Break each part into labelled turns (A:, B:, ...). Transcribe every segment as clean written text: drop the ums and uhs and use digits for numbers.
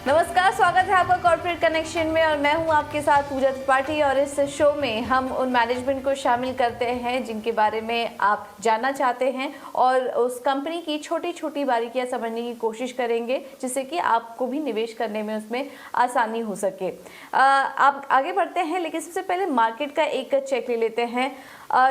A: नमस्कार, स्वागत है आपका कॉर्पोरेट कनेक्शन में और मैं हूं आपके साथ पूजा त्रिपाठी। और इस शो में हम उन मैनेजमेंट को शामिल करते हैं जिनके बारे में आप जानना चाहते हैं और उस कंपनी की छोटी छोटी बारीकियां समझने की कोशिश करेंगे जिससे कि आपको भी निवेश करने में उसमें आसानी हो सके। आप आगे बढ़ते हैं, लेकिन सबसे पहले मार्केट का एक चेक ले लेते हैं।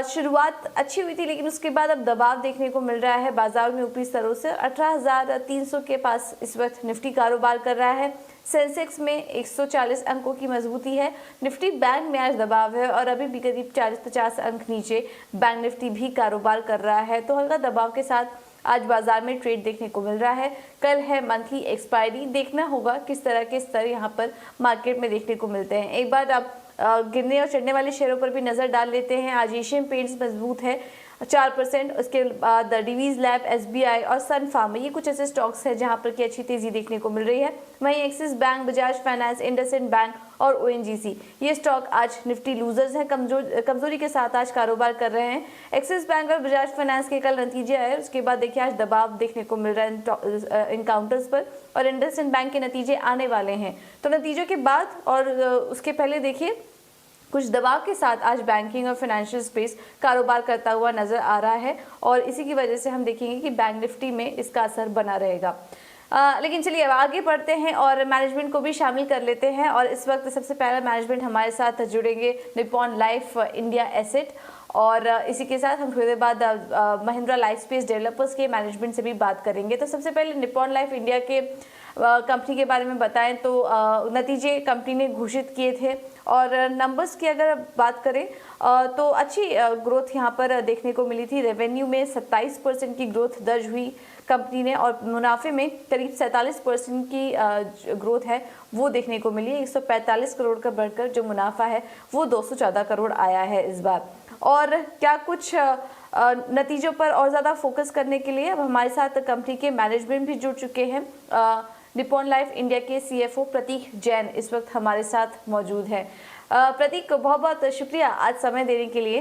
A: शुरुआत अच्छी हुई थी, लेकिन उसके बाद अब दबाव देखने को मिल रहा है बाजार में ऊपरी स्तरों से। 18,300 के पास इस वक्त निफ्टी कारोबार कर रहा है। सेंसेक्स में 140 अंकों की मजबूती है। निफ्टी बैंक में आज दबाव है और अभी भी करीब 40-50 अंक नीचे बैंक निफ्टी भी कारोबार कर रहा है, तो हल्का दबाव के साथ आज बाजार में ट्रेड देखने को मिल रहा है। कल है मंथली एक्सपायरी, देखना होगा किस तरह के स्तर यहाँ पर मार्केट में देखने को मिलते हैं। एक बार आप गिरने और चढ़ने वाले शेयरों पर भी नजर डाल लेते हैं। आज एशियन पेंट्स मजबूत है 4%। उसके बाद डिवीज लैब, एसबीआई और सन फार्मा, ये कुछ ऐसे स्टॉक्स हैं जहां पर की अच्छी तेजी देखने को मिल रही है। वहीं axis bank, Bajaj finance, IndusInd bank और ओएनजीसी, ये स्टॉक आज निफ्टी लूजर्स हैं, कमजोरी के साथ आज कारोबार कर रहे हैं। एक्सिस बैंक और बजाज फाइनेंस के कल नतीजे आए, उसके बाद देखिए आज दबाव देखने को मिल रहा है इन काउंटर्स पर, और इंडसइंड बैंक के नतीजे आने वाले हैं। तो नतीजों के बाद और उसके पहले देखिए कुछ दबाव के साथ आज बैंकिंग और फाइनेंशियल स्पेस कारोबार करता हुआ नजर आ रहा है और इसी की वजह से हम देखेंगे कि बैंक निफ्टी में इसका असर बना रहेगा। लेकिन चलिए अब आगे बढ़ते हैं और मैनेजमेंट को भी शामिल कर लेते हैं। और इस वक्त सबसे पहला मैनेजमेंट हमारे साथ जुड़ेंगे निप्पॉन लाइफ इंडिया एसेट, और इसी के साथ हम थोड़ी देर बाद महिंद्रा लाइफ स्पेस डेवलपर्स के मैनेजमेंट से भी बात करेंगे। तो सबसे पहले निप्पॉन लाइफ इंडिया के कंपनी के बारे में बताएं तो नतीजे कंपनी ने घोषित किए थे और नंबर्स की अगर बात करें तो अच्छी ग्रोथ यहां पर देखने को मिली थी। रेवेन्यू में 27% की ग्रोथ दर्ज हुई कंपनी ने और मुनाफे में करीब 47% की ग्रोथ है वो देखने को मिली। 145 करोड़ का बढ़कर जो मुनाफा है वो 214 करोड़ आया है इस बार। और क्या कुछ नतीजों पर और ज़्यादा फोकस करने के लिए अब हमारे साथ कंपनी के मैनेजमेंट भी जुड़ चुके हैं। निप्पॉन लाइफ इंडिया के सीएफओ प्रतीक जैन इस वक्त हमारे साथ मौजूद हैं। प्रतीक, बहुत बहुत शुक्रिया आज समय देने के लिए।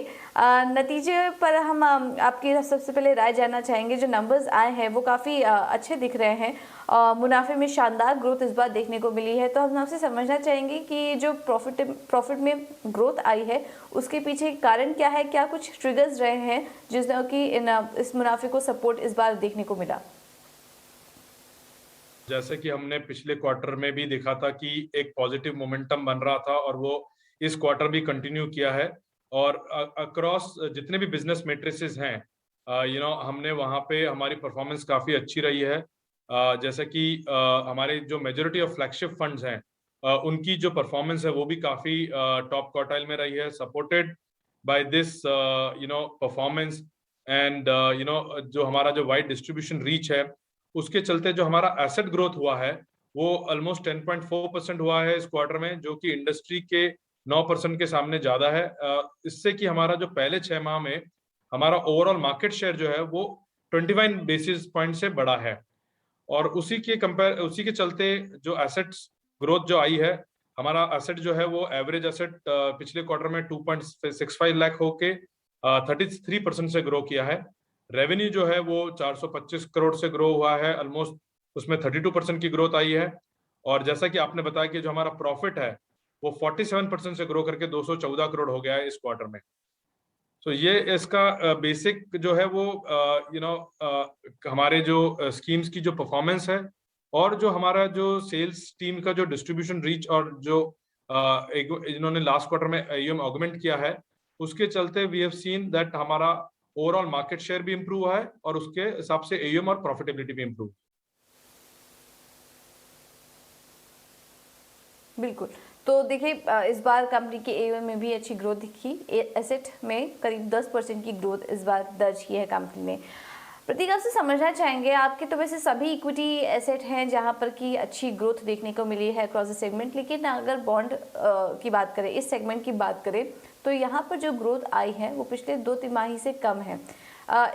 A: नतीजे पर हम आपकी सबसे पहले राय जानना चाहेंगे। जो नंबर्स आए हैं वो काफ़ी अच्छे दिख रहे हैं। मुनाफे में शानदार ग्रोथ इस बार देखने को मिली है, तो हम आपसे समझना चाहेंगे कि जो प्रॉफिट में ग्रोथ आई है उसके पीछे कारण क्या है, क्या कुछ ट्रिगर्स रहे हैं जिसने कि इस मुनाफे को सपोर्ट इस बार देखने को मिला।
B: जैसे कि हमने पिछले क्वार्टर में भी देखा था कि एक पॉजिटिव मोमेंटम बन रहा था और वो इस क्वार्टर भी कंटिन्यू किया है। और अक्रॉस जितने भी बिजनेस मेट्रिसेस हैं हमने वहाँ पे हमारी परफॉर्मेंस काफ़ी अच्छी रही है। जैसे कि हमारे जो मेजोरिटी ऑफ फ्लैगशिप फंड्स हैं उनकी जो परफॉर्मेंस है वो भी काफ़ी टॉप क्वार्टाइल में रही है, supported by this performance. And जो हमारा जो वाइड डिस्ट्रीब्यूशन रीच है उसके चलते जो हमारा एसेट ग्रोथ हुआ है वो ऑलमोस्ट 10.4% हुआ है इस क्वार्टर में, जो कि इंडस्ट्री के 9% के सामने ज्यादा है। इससे कि हमारा जो पहले 6 माह में हमारा ओवरऑल मार्केट शेयर जो है वो 21 बेसिस पॉइंट से बड़ा है। और उसी के चलते जो एसेट्स ग्रोथ जो आई है, हमारा एसेट जो है वो एवरेज एसेट पिछले क्वार्टर में 2.65 लाख होके 33% से ग्रो किया है। रेवेन्यू जो है वो 425 करोड़ से ग्रो हुआ है, ऑलमोस्ट उसमें 32% की ग्रोथ आई है। और जैसा कि आपने बताया कि जो हमारा प्रॉफिट है वो 47% से ग्रो करके 214 करोड़ हो गया है इस क्वार्टर में। तो ये इसका बेसिक जो है वो हमारे जो स्कीम्स की जो परफॉर्मेंस है और जो हमारा जो सेल्स टीम का जो डिस्ट्रीब्यूशन रीच और जो इन्होंने लास्ट क्वार्टर में एयूएम ऑगमेंट किया है उसके चलते वी हैव सीन दैट हमारा ओवरऑल मार्केट शेयर भी इंप्रूव हुआ है और उसके हिसाब से एयूएम और प्रॉफिटेबिलिटी भी इंप्रूव।
A: बिल्कुल, तो देखिए इस बार कंपनी के एयूएम में भी अच्छी ग्रोथ दिखी। एसेट में करीब 10% की ग्रोथ इस बार दर्ज की है कंपनी ने। प्रतीक, आपसे समझना चाहेंगे, आपके तो वैसे सभी इक्विटी एसेट हैं जहां पर की अच्छी ग्रोथ देखने को मिली है क्रॉस सेगमेंट, लेकिन अगर बॉन्ड की बात करें, इस सेगमेंट की बात करें, तो यहाँ पर जो ग्रोथ आई है वो पिछले 2 तिमाही से कम है।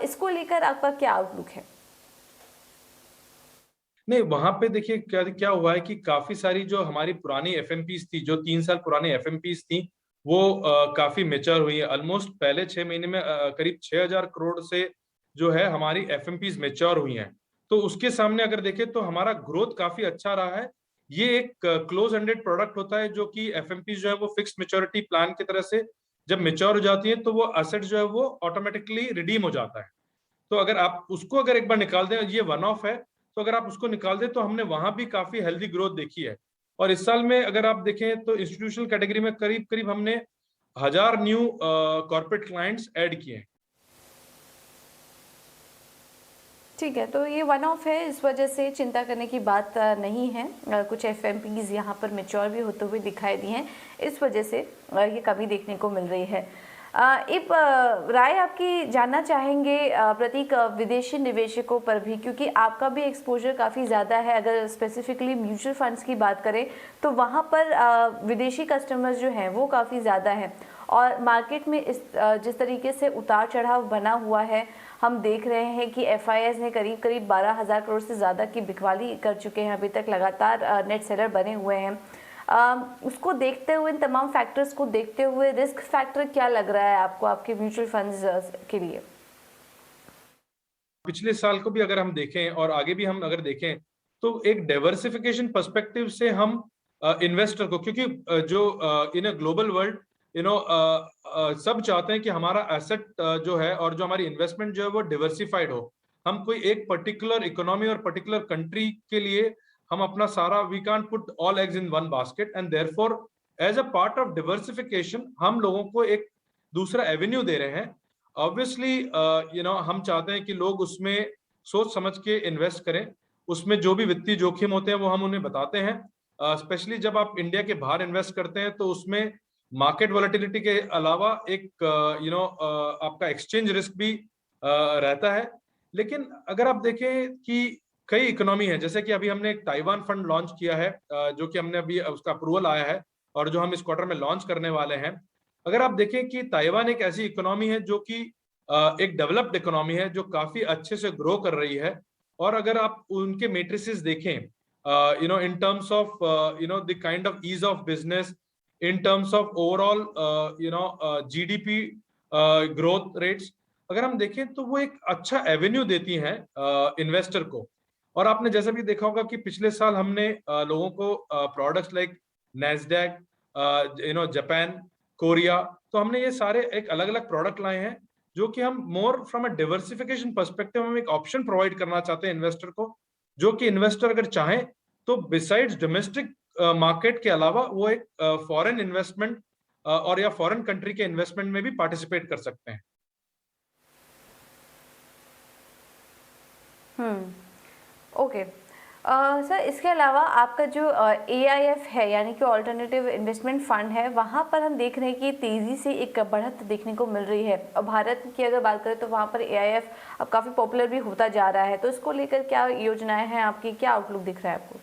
A: इसको लेकर आपका क्या आउटलुक है?
B: नहीं, वहां पे देखिए क्या क्या हुआ है कि काफी सारी जो हमारी पुरानी एफएमपीज थी, जो 3 साल पुरानी एफएमपीज थी, वो काफी मेच्योर हुई है। ऑलमोस्ट पहले 6 महीने में करीब 6,000 करोड़ से जो है हमारी एफएमपीज मेच्योर हुई हैं। तो उसके सामने अगर देखें तो हमारा ग्रोथ काफी अच्छा रहा है। ये एक क्लोज एंडेड प्रोडक्ट होता है, जो कि एफएमपी जो है वो फिक्स्ड मैच्योरिटी प्लान की तरह से जब मेच्योर हो जाती है तो वो एसेट जो है वो ऑटोमेटिकली रिडीम हो जाता है। तो अगर आप उसको अगर एक बार निकाल दें, ये वन ऑफ है, तो अगर आप उसको निकाल दें तो हमने वहां भी काफी हेल्दी ग्रोथ देखी है। और इस साल में अगर आप देखें तो इंस्टीट्यूशनल कैटेगरी में करीब करीब हमने 1000 न्यू कॉर्पोरेट क्लाइंट्स ऐड किए हैं।
A: ठीक है, तो ये वन ऑफ है, इस वजह से चिंता करने की बात नहीं है। कुछ एफएमपीज यहाँ पर मेच्योर भी होते हुए दिखाई दिए हैं, इस वजह से ये कमी देखने को मिल रही है। एक राय आपकी जानना चाहेंगे प्रतीक, विदेशी निवेशकों पर भी, क्योंकि आपका भी एक्सपोजर काफ़ी ज़्यादा है। अगर स्पेसिफिकली म्यूचुअल फंड्स की बात करें तो वहाँ पर विदेशी कस्टमर्स जो हैं वो काफ़ी ज़्यादा हैं, और मार्केट में इस जिस तरीके से उतार चढ़ाव बना हुआ है, हम देख रहे हैं कि एफआईआईज ने करीब करीब 12,000 करोड़ से ज़्यादा की बिकवाली कर चुके हैं, अभी तक लगातार नेट सेलर बने हुए हैं। उसको देखते हुए, इन तमाम फैक्टर्स को देखते हुए, रिस्क फैक्टर क्या लग रहा है आपको आपके म्यूचुअल फंड्स के लिए?
B: पिछले साल को भी अगर हम देखें और आगे भी हम अगर देखें तो एक डाइवर्सिफिकेशन पर्सपेक्टिव से हम इन्वेस्टर को, क्योंकि जो इन अ ग्लोबल वर्ल्ड सब चाहते हैं कि हमारा एसेट जो है और जो हमारी इन्वेस्टमेंट जो है वो डिवर्सिफाइड हो। हम कोई एक पर्टिकुलर इकोनॉमी और पर्टिकुलर कंट्री के लिए हम अपना सारा, we can't put all eggs in one basket, and therefore as a part of diversification हम लोगों को एक दूसरा एवेन्यू दे रहे हैं। ऑब्वियसली हम चाहते हैं कि लोग उसमें सोच समझ के इन्वेस्ट करें। उसमें जो भी वित्तीय जोखिम होते हैं वो हम उन्हें बताते हैं। स्पेशली जब आप इंडिया के बाहर इन्वेस्ट करते हैं तो उसमें मार्केट वॉलेटिलिटी के अलावा एक आपका एक्सचेंज रिस्क भी रहता है। लेकिन अगर आप देखें कि कई इकोनॉमी है, जैसे कि अभी हमने एक ताइवान फंड लॉन्च किया है, जो कि हमने अभी उसका अप्रूवल आया है और जो हम इस क्वार्टर में लॉन्च करने वाले हैं। अगर आप देखें कि ताइवान एक ऐसी इकोनॉमी है जो कि एक डेवलप्ड इकोनॉमी है, जो काफी अच्छे से ग्रो कर रही है। और अगर आप उनके मेट्रिसेस देखें, in terms of the kind of ease of business, in terms of overall GDP growth rates, अगर हम देखें तो वो एक अच्छा एवेन्यू देती हैं इन्वेस्टर को। और आपने जैसा भी देखा होगा कि पिछले साल हमने लोगों को products like Nasdaq, Japan, Korea, तो हमने ये सारे एक अलग अलग प्रोडक्ट लाए हैं, जो कि हम more from a diversification perspective हम एक ऑप्शन प्रोवाइड करना चाहते हैं इन्वेस्टर को, जो कि इन्वेस्टर अगर चाहें तो बिसाइड्स डोमेस्टिक मार्केट के अलावा वो एक फॉरेन इन्वेस्टमेंट और या फॉरेन कंट्री के इन्वेस्टमेंट में भी पार्टिसिपेट कर सकते हैं।
A: ओके सर, इसके अलावा आपका जो AIF है, यानी कि ऑल्टरनेटिव इन्वेस्टमेंट फंड है, वहाँ पर हम देख रहे हैं कि तेज़ी से एक बढ़त देखने को मिल रही है। और भारत की अगर बात करें तो वहाँ पर AIF अब काफ़ी पॉपुलर भी होता जा रहा है, तो इसको लेकर क्या योजनाएं हैं आपकी, क्या आउटलुक दिख रहा है आपको?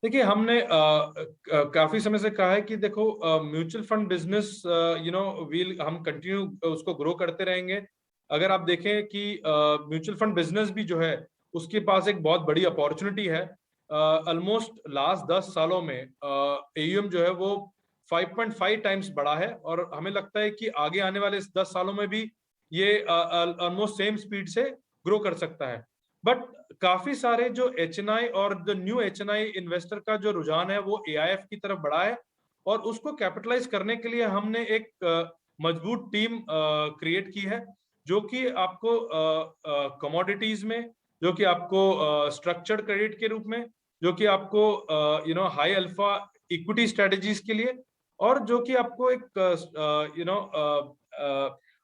B: देखिए, हमने काफी समय से कहा है कि देखो, म्यूचुअल फंड बिजनेस हम कंटिन्यू उसको ग्रो करते रहेंगे। अगर आप देखें कि म्यूचुअल फंड बिजनेस भी जो है उसके पास एक बहुत बड़ी अपॉर्चुनिटी है। ऑलमोस्ट लास्ट 10 सालों में AUM जो है वो 5.5 टाइम्स बढ़ा है, और हमें लगता है कि आगे आने वाले इस 10 सालों में भी ये ऑलमोस्ट सेम स्पीड से ग्रो कर सकता है। बट काफी सारे जो HNI और द न्यू HNI इन्वेस्टर का जो रुझान है वो AIF की तरफ बढ़ा है, और उसको कैपिटलाइज करने के लिए हमने एक मजबूत टीम क्रिएट की है, जो कि आपको कमोडिटीज में, जो कि आपको स्ट्रक्चर्ड क्रेडिट के रूप में, जो कि आपको हाई अल्फा इक्विटी स्ट्रेटजीज के लिए, और जो कि आपको एक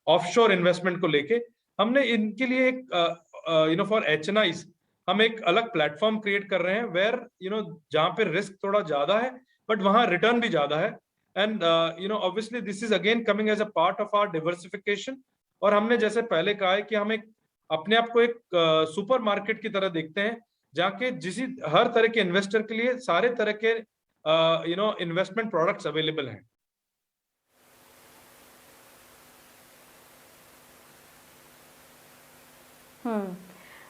B: ऑफशोर इन्वेस्टमेंट को लेके हमने इनके लिए एक फॉर HNIs हम एक अलग प्लेटफॉर्म क्रिएट कर रहे हैं, वेयर जहां पे रिस्क थोड़ा ज्यादा है बट वहां रिटर्न भी ज्यादा है। And obviously this is again coming as a part of our diversification. और हमने जैसे पहले कहा है कि हम एक अपने आप को एक सुपर मार्केट की तरह देखते हैं, जहाँ के हर तरह के इन्वेस्टर के लिए सारे तरह के इन्वेस्टमेंट प्रोडक्ट्स अवेलेबल हैं।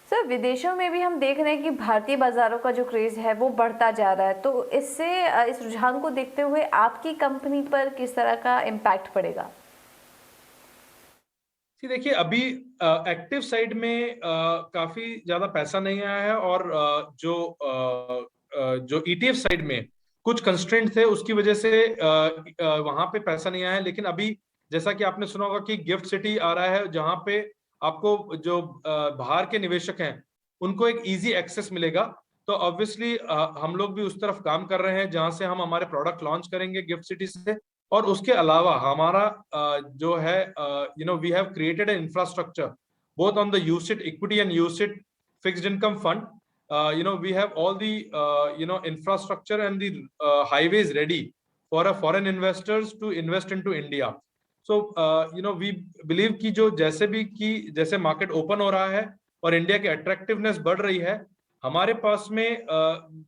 A: सर, विदेशों में भी हम देख रहे हैं कि भारतीय बाजारों का जो क्रेज है वो बढ़ता जा रहा है, तो इससे इस रुझान को देखते हुए आपकी कंपनी पर किस तरह का इम्पैक्ट पड़ेगा?
B: देखिए, अभी एक्टिव साइड में काफी ज्यादा पैसा नहीं आया है, और जो जो ETF साइड में कुछ कंस्ट्रेंट थे, उसकी वजह से वहां पे पैसा नहीं आया। लेकिन अभी जैसा कि आपने सुना होगा कि गिफ्ट सिटी आ रहा है, जहां पे आपको जो बाहर के निवेशक हैं उनको एक इजी एक्सेस मिलेगा। तो ऑब्वियसली हम लोग भी उस तरफ काम कर रहे हैं, जहां से हम हमारे प्रोडक्ट लॉन्च करेंगे गिफ्ट सिटी से। और उसके अलावा हमारा जो है we have created an infrastructure both on the UCIT equity and UCIT fixed income fund. We have all the infrastructure and the highways ready for a foreign investors to invest into India. So we believe कि जो जैसे market open हो रहा है और India की attractiveness बढ़ रही है, हमारे पास में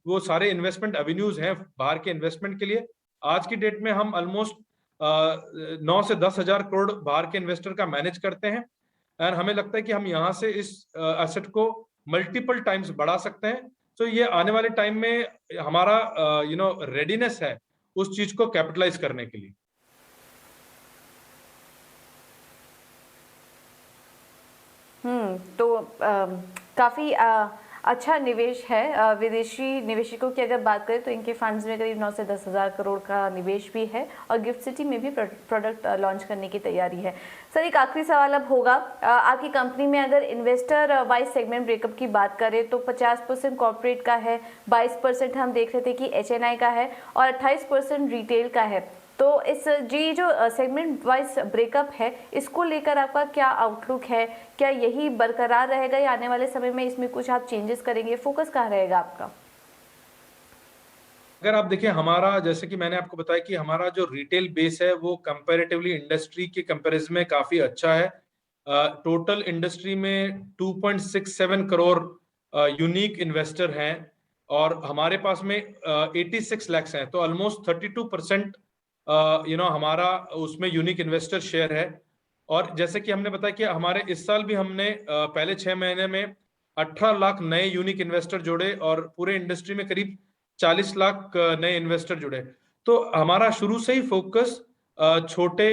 B: वो सारे इन्वेस्टमेंट एवेन्यूज हैं बाहर के इन्वेस्टमेंट के लिए। आज की डेट में हम ऑलमोस्ट 9 से 10 हजार करोड़ बाहर के इन्वेस्टर का मैनेज करते हैं। एंड हमें लगता है कि हम यहाँ से इस एसेट को मल्टीपल टाइम्स बढ़ा सकते हैं। तो ये आने वाले टाइम में हमारा रेडीनेस है उस चीज को कैपिटलाइज करने के लिए।
A: तो काफी अच्छा निवेश है। विदेशी निवेशकों की अगर बात करें तो इनके फंड्स में करीब 9 से 10 हज़ार करोड़ का निवेश भी है और गिफ्ट सिटी में भी प्रोडक्ट लॉन्च करने की तैयारी है। सर, एक आखिरी सवाल अब होगा, आपकी कंपनी में अगर इन्वेस्टर वाइज सेगमेंट ब्रेकअप की बात करें तो 50% कॉर्पोरेट का है, 22% हम देख रहे थे कि HNI का है और 28% रिटेल का है। तो इस जो सेगमेंट वाइज ब्रेकअप है, इसको लेकर आपका क्या आउटलुक है? क्या यही बरकरार रहेगा या आने वाले समय में इसमें कुछ आप चेंजेस करेंगे? फोकस कहाँ रहेगा आपका?
B: अगर आप देखें, हमारा जैसे कि मैंने आपको बताया कि हमारा जो रिटेल बेस है वो कंपैरेटिवली इंडस्ट्री के कंपैरिजन में काफी अच्छा है। टोटल इंडस्ट्री में 2.67 करोड़ यूनिक इन्वेस्टर हैं और हमारे पास में 86 लाख हैं। तो ऑलमोस्ट 32% हमारा उसमें यूनिक इन्वेस्टर शेयर है। और जैसे कि हमने बताया कि हमारे इस साल भी हमने पहले 6 महीने में 18 लाख नए यूनिक इन्वेस्टर जोड़े और पूरे इंडस्ट्री में करीब 40 लाख नए इन्वेस्टर जुड़े। तो हमारा शुरू से ही फोकस छोटे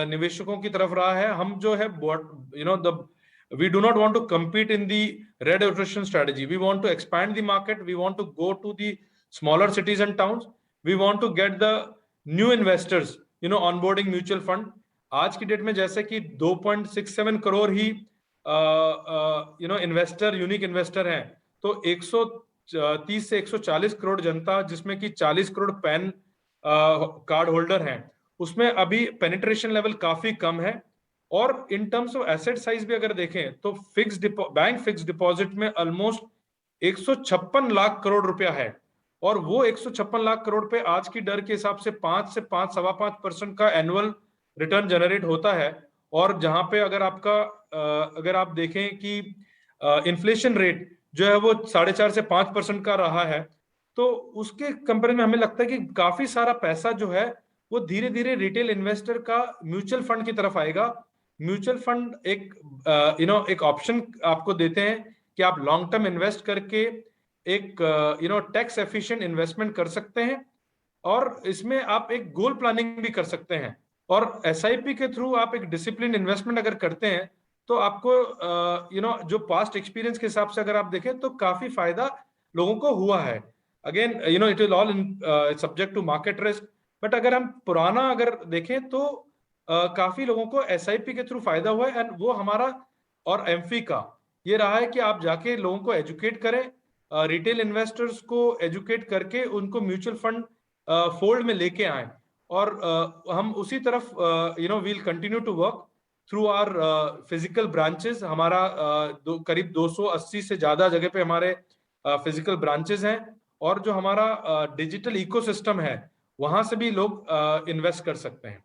B: निवेशकों की तरफ रहा है। हम जो है we do not want to compete in the red ocean strategy. We want to expand the market. We want to go to the smaller cities and towns. We want to get the new investors, onboarding mutual fund. आज की date में जैसे कि 2.67 करोड़ ही investor unique investor हैं, तो 130 से 140 करोड़ जनता, जिसमें कि 40 करोड़ पैन कार्ड होल्डर हैं, उसमें अभी पेनिट्रेशन लेवल काफी कम है। और इन टर्म्स ऑफ एसेट साइज भी अगर देखें तो बैंक फिक्स डिपॉजिट में ऑलमोस्ट 156 लाख करोड़ रुपया है। और वो 156 लाख करोड़ पे आज की दर के हिसाब से 5 से 5.25% का एनुअल रिटर्न जनरेट होता है। और जहां पे अगर आप देखें कि इन्फ्लेशन रेट जो है वो 4.5 से 5% का रहा है, तो उसके कंपेयर में हमें लगता है कि काफी सारा पैसा जो है वो धीरे धीरे रिटेल इन्वेस्टर का म्यूचुअल फंड की तरफ आएगा। म्यूचुअल फंड एक ऑप्शन आपको देते हैं कि आप लॉन्ग टर्म इन्वेस्ट करके एक टैक्स एफिशिएंट इन्वेस्टमेंट कर सकते हैं और इसमें आप एक गोल प्लानिंग भी कर सकते हैं। और SIP के थ्रू आप एक डिसिप्लिन इन्वेस्टमेंट अगर करते हैं तो आपको जो पास्ट एक्सपीरियंस के हिसाब से अगर आप देखें तो काफी फायदा लोगों को हुआ है। Again it is all subject to market risk, but अगर हम पुराना अगर देखें तो काफी लोगों को SIP के थ्रू फायदा हुआ है। एंड वो हमारा और एमफी का ये रहा है कि आप जाके लोगों को एजुकेट करें, रिटेल इन्वेस्टर्स को एजुकेट करके उनको म्यूचुअल फंड फोल्ड में लेके आए। और हम उसी तरफ will continue to work through our physical branches. हमारा करीब 280 से ज्यादा जगह पे हमारे फिजिकल ब्रांचेस हैं और जो हमारा डिजिटल इकोसिस्टम है वहां से भी लोग इन्वेस्ट कर सकते हैं।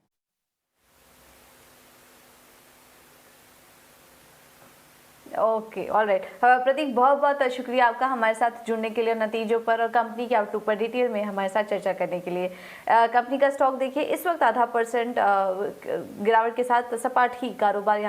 A: Okay, alright. प्रतीक, बहुत बहुत शुक्रिया आपका हमारे साथ जुड़ने के लिए, नतीजों पर और कंपनी के आउटलुक पर डिटेल में हमारे साथ चर्चा करने के लिए। कंपनी का स्टॉक देखिए इस वक्त 0.5% गिरावट के साथ सपाट ही कारोबार यहाँ